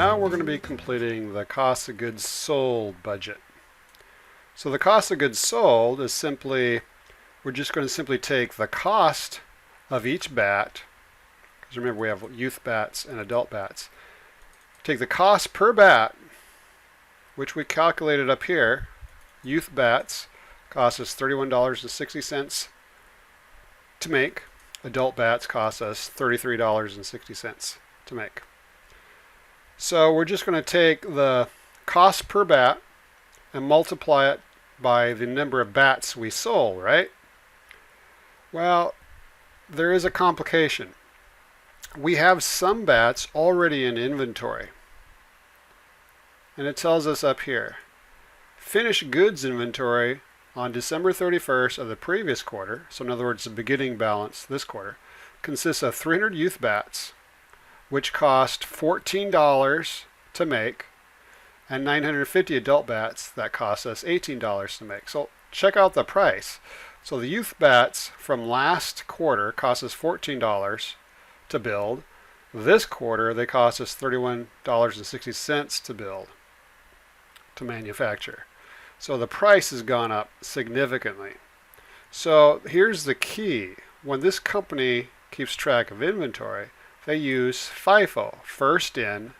Now we're going to be completing the cost of goods sold budget. So the cost of goods sold is simply, we're just going to simply take the cost of each bat, because remember we have youth bats and adult bats. Take the cost per bat, which we calculated up here. Youth bats cost us $31.60 to make. Adult bats cost us $33.60 to make. So we're just going to take the cost per bat and multiply it by the number of bats we sold, right? Well, there is a complication. We have some bats already in inventory. And it tells us up here, finished goods inventory on December 31st of the previous quarter, so in other words the beginning balance this quarter, consists of 300 youth bats, which cost $14 to make, and 950 adult bats that cost us $18 to make. So check out the price. So the youth bats from last quarter cost us $14 to build. This quarter they cost us $31.60 to build, to manufacture. So the price has gone up significantly. So here's the key. When this company keeps track of inventory, they use FIFO, first in,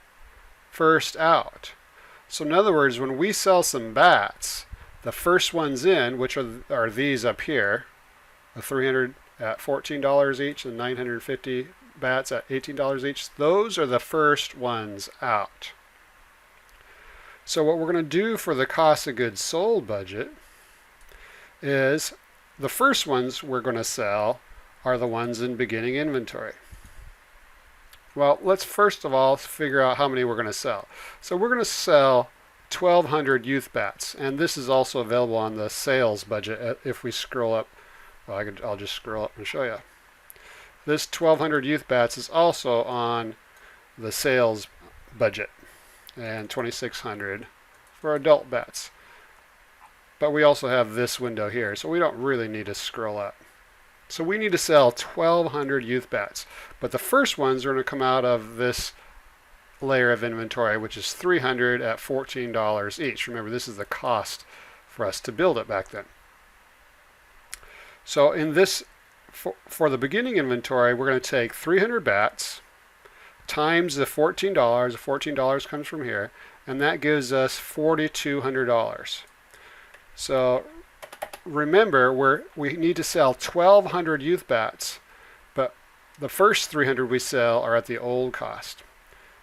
first out. So in other words, when we sell some bats, the first ones in, which are these up here, the 300 at $14 each and 950 bats at $18 each, those are the first ones out. So what we're going to do for the cost of goods sold budget is the first ones we're going to sell are the ones in beginning inventory. Well, let's first of all figure out how many we're going to sell. So we're going to sell 1,200 youth bats, and this is also available on the sales budget. If we scroll up, well, I'll just scroll up and show you. This 1,200 youth bats is also on the sales budget, and 2,600 for adult bats. But we also have this window here, so we don't really need to scroll up. So we need to sell 1,200 youth bats. But the first ones are going to come out of this layer of inventory, which is 300 at $14 each. Remember, this is the cost for us to build it back then. So in this, for the beginning inventory, we're going to take 300 bats times the $14. The $14 comes from here, and that gives us $4,200. So remember, we need to sell 1,200 youth bats, but the first 300 we sell are at the old cost.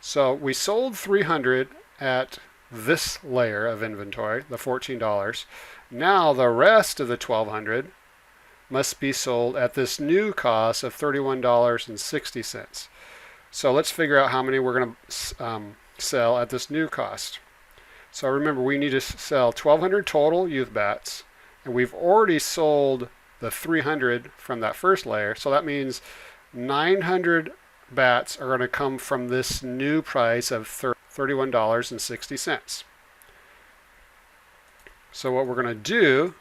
So we sold 300 at this layer of inventory, the $14. Now the rest of the 1,200 must be sold at this new cost of $31.60. So let's figure out how many we're going to sell at this new cost. So remember, we need to sell 1,200 total youth bats, and we've already sold the 300 from that first layer, so that means 900 bats are going to come from this new price of $31.60. So what we're going to do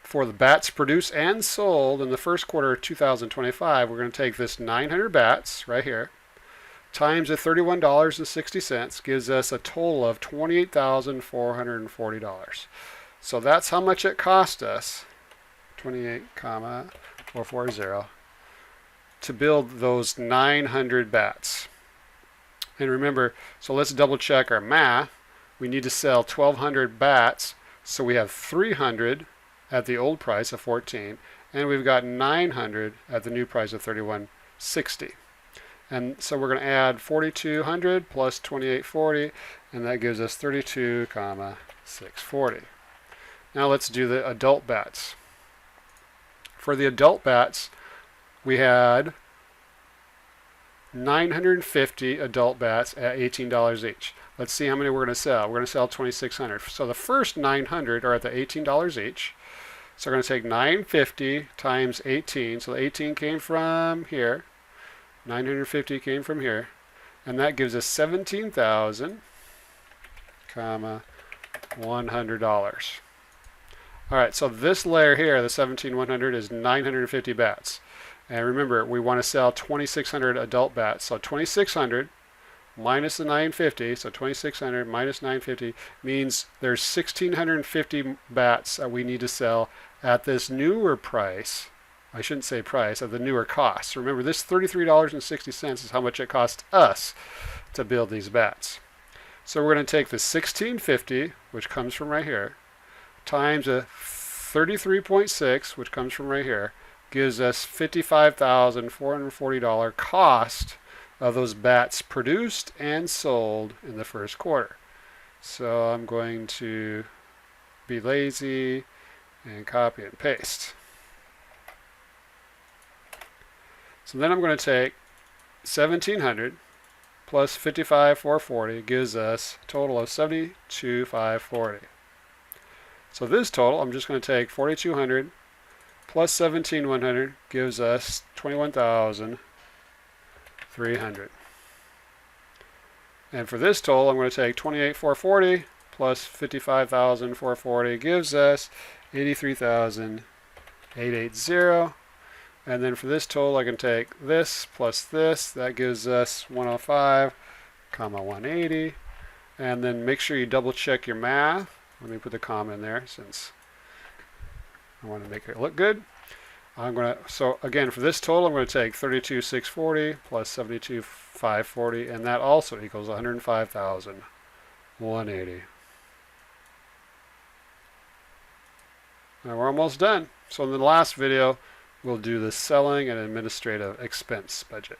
for the bats produced and sold in the first quarter of 2025, we're going to take this 900 bats right here times the $31.60 gives us a total of $28,440. So that's how much it cost us, 28,440, to build those 900 bats. And remember, so let's double check our math. We need to sell 1,200 bats, so we have 300 at the old price of 14, and we've got 900 at the new price of $31.60. And so we're going to add 4,200 plus 2840, and that gives us 32,640. Now let's do the adult bats. For the adult bats, we had 950 adult bats at $18 each. Let's see how many we're going to sell. We're going to sell 2,600. So the first 900 are at the $18 each. So we're going to take 950 times 18. So the 18 came from here. 950 came from here. And that gives us $17,100. All right, so this layer here, the 17,100, is 950 bats. And remember, we want to sell 2,600 adult bats. So 2,600 minus the 950, so 2600 minus 950 means there's 1650 bats that we need to sell at this newer price. I shouldn't say price, at the newer cost. Remember, this $33.60 is how much it cost us to build these bats. So we're going to take the 1650, which comes from right here, times a 33.6, which comes from right here, gives us $55,440 cost of those bats produced and sold in the first quarter. So I'm going to be lazy and copy and paste. So then I'm going to take 1700 plus 55,440 gives us a total of 72,540. So this total, I'm just going to take 4,200 plus 17,100 gives us 21,300. And for this total, I'm going to take 28,440 plus 55,440 gives us 83,880. And then for this total, I can take this plus this. That gives us 105, 180. And then make sure you double check your math. Let me put the comma in there since I want to make it look good. So again, for this total, I'm going to take 32,640 plus 72,540, and that also equals 105,180. Now we're almost done. So in the last video, we'll do the selling and administrative expense budget.